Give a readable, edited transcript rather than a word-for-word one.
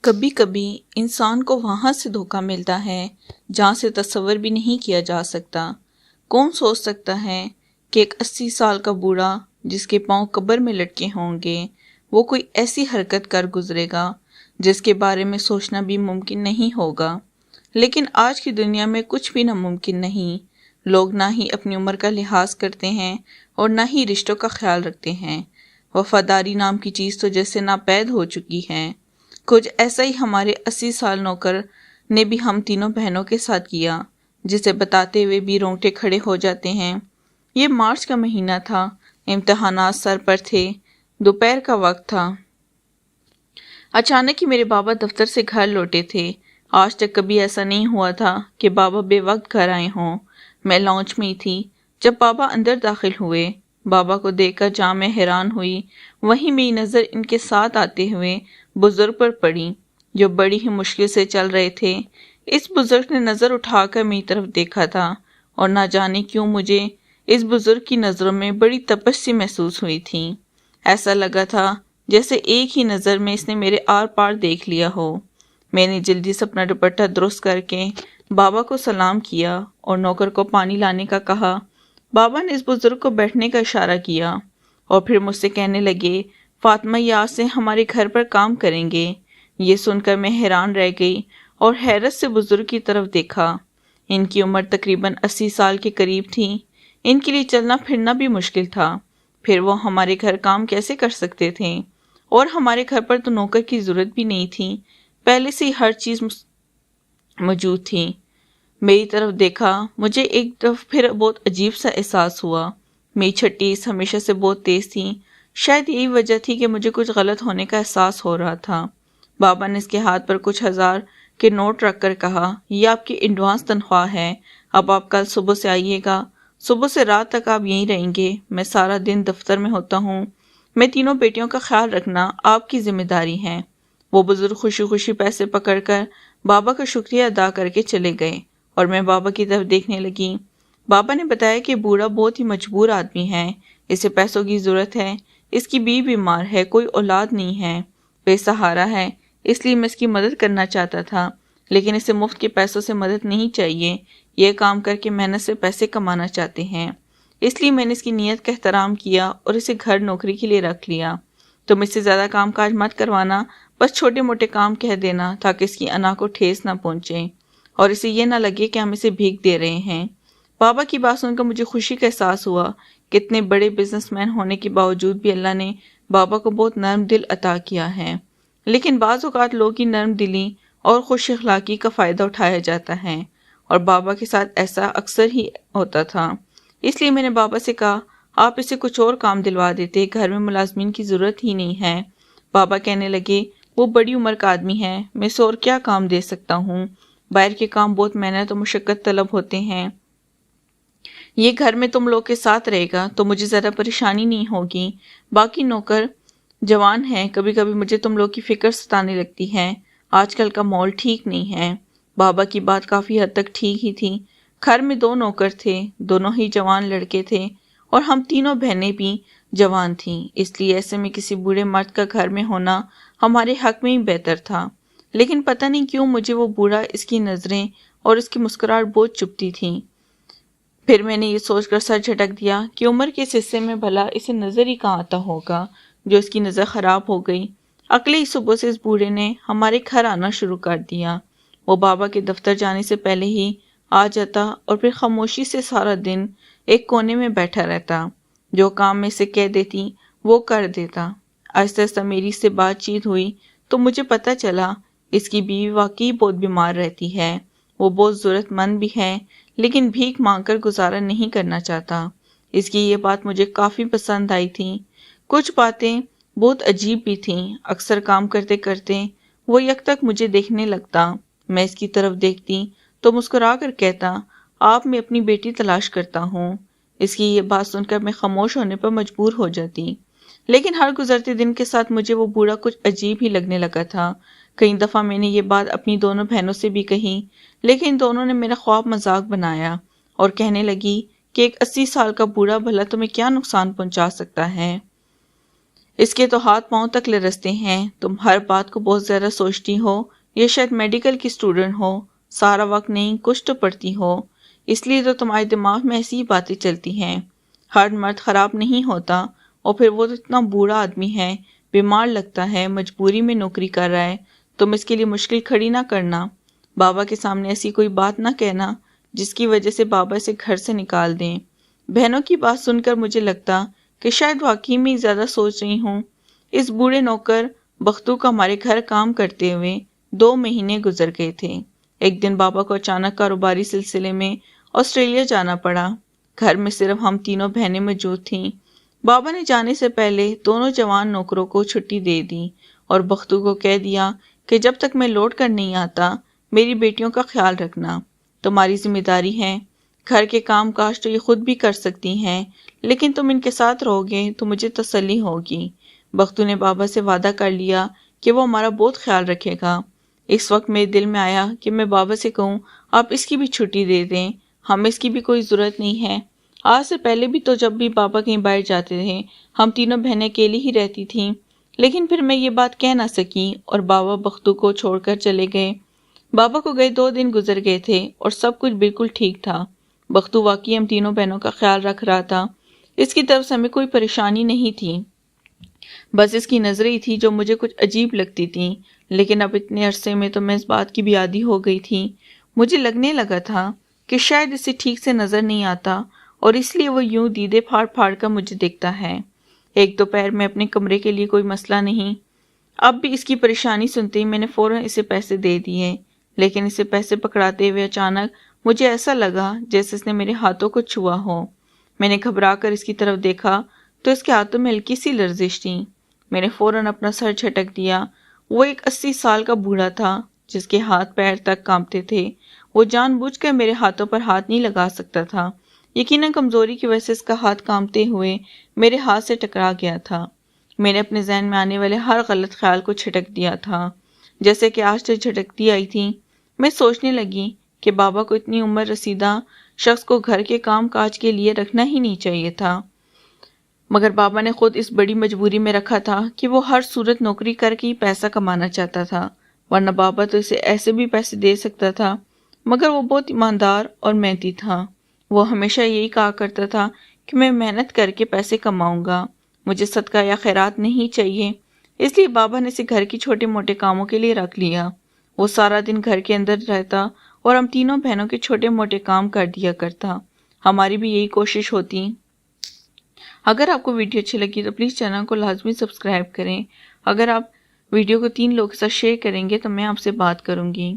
کبھی کبھی انسان کو وہاں سے دھوکہ ملتا ہے جہاں سے تصور بھی نہیں کیا جا سکتا۔ کون سوچ سکتا ہے کہ ایک 80 سال کا بوڑھا جس کے پاؤں قبر میں لٹکے ہوں گے وہ کوئی ایسی حرکت کر گزرے گا جس کے بارے میں سوچنا بھی ممکن نہیں ہوگا۔ لیکن آج کی دنیا میں کچھ بھی ناممکن نہیں۔ لوگ نہ ہی اپنی عمر کا لحاظ کرتے ہیں اور نہ ہی رشتوں کا خیال رکھتے ہیں۔ وفاداری نام کی چیز تو جیسے ناپید ہو چکی ہے۔ کچھ ایسا ہی ہمارے 80 سال نوکر نے بھی ہم تینوں بہنوں کے ساتھ کیا، جسے بتاتے ہوئے بھی رونگٹے کھڑے ہو جاتے ہیں۔ یہ مارچ کا مہینہ تھا، امتحانات سر پر تھے، دوپہر کا وقت تھا۔ اچانک ہی میرے بابا دفتر سے گھر لوٹے تھے۔ آج تک کبھی ایسا نہیں ہوا تھا کہ بابا بے وقت گھر آئے ہوں۔ میں لاؤنج میں ہی تھی جب بابا اندر داخل ہوئے۔ بابا کو دیکھ کر جہاں میں حیران ہوئی وہیں میری نظر ان کے ساتھ آتے ہوئے بزرگ پر پڑی جو بڑی ہی مشکل سے چل رہے تھے۔ اس بزرگ نے نظر اٹھا کر میری طرف دیکھا تھا اور نہ جانے کیوں مجھے اس بزرگ کی نظروں میں بڑی تپش سی محسوس ہوئی تھی۔ ایسا لگا تھا جیسے ایک ہی نظر میں اس نے میرے آر پار دیکھ لیا ہو۔ میں نے جلدی سے اپنا دوپٹہ درست کر کے بابا کو سلام کیا اور نوکر کو پانی لانے کا کہا۔ بابا نے اس بزرگ کو بیٹھنے کا اشارہ کیا اور پھر مجھ سے کہنے لگے، فاطمہ یہ آج سے ہمارے گھر پر کام کریں گے۔ یہ سن کر میں حیران رہ گئی اور حیرت سے بزرگ کی طرف دیکھا۔ ان کی عمر تقریباً 80 سال کے قریب تھی۔ ان کے لیے چلنا پھرنا بھی مشکل تھا، پھر وہ ہمارے گھر کام کیسے کر سکتے تھے؟ اور ہمارے گھر پر تو نوکر کی ضرورت بھی نہیں تھی، پہلے سے ہی ہر چیز موجود تھی۔ میری طرف دیکھا، مجھے ایک دفعہ پھر بہت عجیب سا احساس ہوا۔ میری چھٹیز ہمیشہ سے بہت تیز تھی، شاید یہی وجہ تھی کہ مجھے کچھ غلط ہونے کا احساس ہو رہا تھا۔ بابا نے اس کے ہاتھ پر کچھ 1000 کے نوٹ رکھ کر کہا، یہ آپ کی ایڈوانس تنخواہ ہے، اب آپ کل صبح سے آئیے گا، صبح سے رات تک آپ یہیں رہیں گے، میں سارا دن دفتر میں ہوتا ہوں، میں تینوں بیٹیوں کا خیال رکھنا آپ کی ذمہ داری ہے۔ وہ بزرگ خوشی خوشی پیسے پکڑ کر بابا کا شکریہ ادا کر کے چلے گئے اور میں بابا کی طرف دیکھنے لگی۔ بابا نے بتایا کہ بوڑھا بہت ہی مجبور آدمی ہے، اسے پیسوں کی ضرورت ہے، اس کی بیوی بیمار ہے، کوئی اولاد نہیں ہے، بے سہارا ہے، اس لیے میں اس کی مدد کرنا چاہتا تھا، لیکن اسے مفت کے پیسوں سے مدد نہیں چاہیے، یہ کام کر کے محنت سے پیسے کمانا چاہتے ہیں، اس لیے میں نے اس کی نیت کا احترام کیا اور اسے گھر نوکری کے لیے رکھ لیا۔ تم اس سے زیادہ کام کاج مت کروانا، بس چھوٹے موٹے کام کہہ دینا تاکہ اس کی انا کو ٹھیس نہ پہنچے اور اسے یہ نہ لگے کہ ہم اسے بھیک دے رہے ہیں۔ بابا کی بات سن کر مجھے خوشی کا احساس ہوا کہ اتنے بڑے بزنس مین ہونے کے باوجود بھی اللہ نے بابا کو بہت نرم دل عطا کیا ہے۔ لیکن بعض اوقات لوگوں کی نرم دلی اور خوش اخلاقی کا فائدہ اٹھایا جاتا ہے اور بابا کے ساتھ ایسا اکثر ہی ہوتا تھا۔ اس لیے میں نے بابا سے کہا، آپ اسے کچھ اور کام دلوا دیتے، گھر میں ملازمین کی ضرورت ہی نہیں ہے۔ بابا کہنے لگے، وہ بڑی عمر کا آدمی ہے، میں اسے اور کیا کام دے سکتا ہوں؟ باہر کے کام بہت محنت و مشقت طلب ہوتے ہیں، یہ گھر میں تم لوگ کے ساتھ رہے گا تو مجھے زیادہ پریشانی نہیں ہوگی۔ باقی نوکر جوان ہیں، کبھی کبھی مجھے تم لوگ کی فکر ستانے لگتی ہے، آج کل کا ماحول ٹھیک نہیں ہے۔ بابا کی بات کافی حد تک ٹھیک ہی تھی۔ گھر میں 2 نوکر تھے، دونوں ہی جوان لڑکے تھے اور ہم تینوں بہنیں بھی جوان تھیں، اس لیے ایسے میں کسی بوڑھے مرد کا گھر میں ہونا ہمارے حق میں ہی بہتر تھا۔ لیکن پتہ نہیں کیوں مجھے وہ بوڑھا، اس کی نظریں اور اس کی مسکراہٹ بہت چبھتی تھیں۔ پھر میں نے یہ سوچ کر سر جھٹک دیا کہ عمر کے اس حصے میں بھلا اسے نظر ہی کہاں آتا ہوگا جو اس کی نظر خراب ہو گئی۔ اگلے ہی صبح سے اس بوڑھے نے ہمارے گھر آنا شروع کر دیا۔ وہ بابا کے دفتر جانے سے پہلے ہی آ جاتا اور پھر خاموشی سے سارا دن ایک کونے میں بیٹھا رہتا، جو کام میں سے کہہ دیتی وہ کر دیتا۔ آہستہ آہستہ میری اس سے بات چیت ہوئی تو مجھے پتہ چلا اس کی بیوی واقعی بہت بیمار رہتی ہے، وہ بہت ضرورت مند بھی ہے لیکن بھیک مانگ کر گزارا نہیں کرنا چاہتا۔ اس کی یہ بات مجھے کافی پسند آئی تھی۔ کچھ باتیں بہت عجیب بھی تھیں۔ اکثر کام کرتے کرتے وہ یک تک مجھے دیکھنے لگتا، میں اس کی طرف دیکھتی تو مسکرا کر کہتا، آپ میں اپنی بیٹی تلاش کرتا ہوں۔ اس کی یہ بات سن کر میں خاموش ہونے پر مجبور ہو جاتی، لیکن ہر گزرتے دن کے ساتھ مجھے وہ بوڑھا کچھ عجیب ہی لگنے لگا تھا۔ کئی دفعہ میں نے یہ بات اپنی دونوں بہنوں سے بھی کہی، لیکن دونوں نے میرا خواب مذاق بنایا اور کہنے لگی کہ ایک 80 سال کا بوڑھا بھلا تمہیں کیا نقصان پہنچا سکتا ہے؟ اس کے تو ہاتھ پاؤں تک لرزتے ہیں، تم ہر بات کو بہت زیادہ سوچتی ہو، یہ شاید میڈیکل کی اسٹوڈنٹ ہو، سارا وقت نہیں کچھ تو پڑھتی ہو، اس لیے تو تمہارے دماغ میں ایسی ہی باتیں چلتی ہیں۔ ہر مرد خراب نہیں ہوتا، اور پھر وہ تو اتنا بوڑھا آدمی ہے، بیمار لگتا ہے، مجبوری میں نوکری کر رہا ہے، تم اس کے لیے مشکل کھڑی نہ کرنا، بابا کے سامنے ایسی کوئی بات نہ کہنا جس کی وجہ سے بابا اسے گھر سے نکال دیں۔ بہنوں کی بات سن کر مجھے لگتا کہ شاید واقعی میں زیادہ سوچ رہی ہوں۔ اس بوڑھے نوکر بختو کا ہمارے گھر کام کرتے ہوئے 2 مہینے گزر گئے تھے۔ ایک دن بابا کو اچانک کاروباری سلسلے میں آسٹریلیا جانا پڑا۔ گھر میں صرف ہم تینوں بہنیں موجود تھیں۔ بابا نے جانے سے پہلے دونوں جوان نوکروں کو چھٹی دے دی اور بختو کو کہہ دیا کہ جب تک میں لوٹ کر نہیں آتا میری بیٹیوں کا خیال رکھنا، تمہاری ذمہ داری ہے۔ گھر کے کام کاج تو یہ خود بھی کر سکتی ہیں، لیکن تم ان کے ساتھ رہو گے تو مجھے تسلی ہوگی۔ بختو نے بابا سے وعدہ کر لیا کہ وہ ہمارا بہت خیال رکھے گا۔ اس وقت میرے دل میں آیا کہ میں بابا سے کہوں آپ اس کی بھی چھٹی دے دیں، ہمیں اس کی بھی کوئی ضرورت نہیں ہے۔ آج سے پہلے بھی تو جب بھی بابا کہیں باہر جاتے تھے ہم تینوں بہنیں اکیلی ہی رہتی تھیں، لیکن پھر میں یہ بات کہہ نہ سکی اور بابا بختو کو چھوڑ کر چلے گئے۔ بابا کو گئے 2 دن گزر گئے تھے اور سب کچھ بالکل ٹھیک تھا۔ بختو واقعی ہم تینوں بہنوں کا خیال رکھ رہا تھا، اس کی طرف سے ہمیں کوئی پریشانی نہیں تھی، بس اس کی نظریں ہی تھی جو مجھے کچھ عجیب لگتی تھیں۔ لیکن اب اتنے عرصے میں تو میں اس بات کی بھی عادی ہو گئی تھی۔ مجھے لگنے لگا تھا کہ شاید اسے ٹھیک سے نظر نہیں آتا اور اس لیے وہ یوں دیدے پھاڑ پھاڑ کر مجھے دیکھتا ہے۔ ایک دوپہر میں اپنے کمرے کے لیے کوئی مسئلہ نہیں، اب بھی اس کی پریشانی سنتے ہی میں نے فوراً اسے پیسے دے دیے، لیکن اسے پیسے پکڑاتے ہوئے اچانک مجھے ایسا لگا جیسے اس نے میرے ہاتھوں کو چھوا ہو۔ میں نے گھبرا کر اس کی طرف دیکھا تو اس کے ہاتھوں میں ہلکی سی لرزش تھی۔ میں نے فوراً اپنا سر جھٹک دیا۔ وہ ایک 80 سال کا بوڑھا تھا جس کے ہاتھ پیر تک کانپتے تھے۔ وہ جان بوجھ کر میرے ہاتھوں پر ہاتھ نہیں لگا سکتا تھا، یقیناً کمزوری کی وجہ سے اس کا ہاتھ کانپتے ہوئے میرے ہاتھ سے ٹکرا گیا تھا۔ میں نے اپنے ذہن میں آنے والے ہر غلط خیال کو چھٹک دیا تھا، جیسے کہ آج تک جھٹکتی آئی تھی۔ میں سوچنے لگی کہ بابا کو اتنی عمر رسیدہ شخص کو گھر کے کام کاج کے لیے رکھنا ہی نہیں چاہیے تھا، مگر بابا نے خود اس بڑی مجبوری میں رکھا تھا کہ وہ ہر صورت نوکری کر کے ہی پیسہ کمانا چاہتا تھا، ورنہ بابا تو اسے ایسے بھی پیسے دے سکتا تھا۔ مگر وہ بہت ایماندار اور محنتی تھا۔ وہ ہمیشہ یہی کہا کرتا تھا کہ میں محنت کر کے پیسے کماؤں گا، مجھے صدقہ یا خیرات نہیں چاہیے، اس لیے بابا نے اسے گھر کی چھوٹے موٹے کاموں کے لیے رکھ لیا۔ وہ سارا دن گھر کے اندر رہتا اور ہم تینوں بہنوں کے چھوٹے موٹے کام کر دیا کرتا۔ ہماری بھی یہی کوشش ہوتی۔ اگر آپ کو ویڈیو اچھی لگی تو پلیز چینل کو لازمی سبسکرائب کریں۔ اگر آپ ویڈیو کو 3 لوگوں کے ساتھ شیئر کریں گے تو میں آپ سے بات کروں گی۔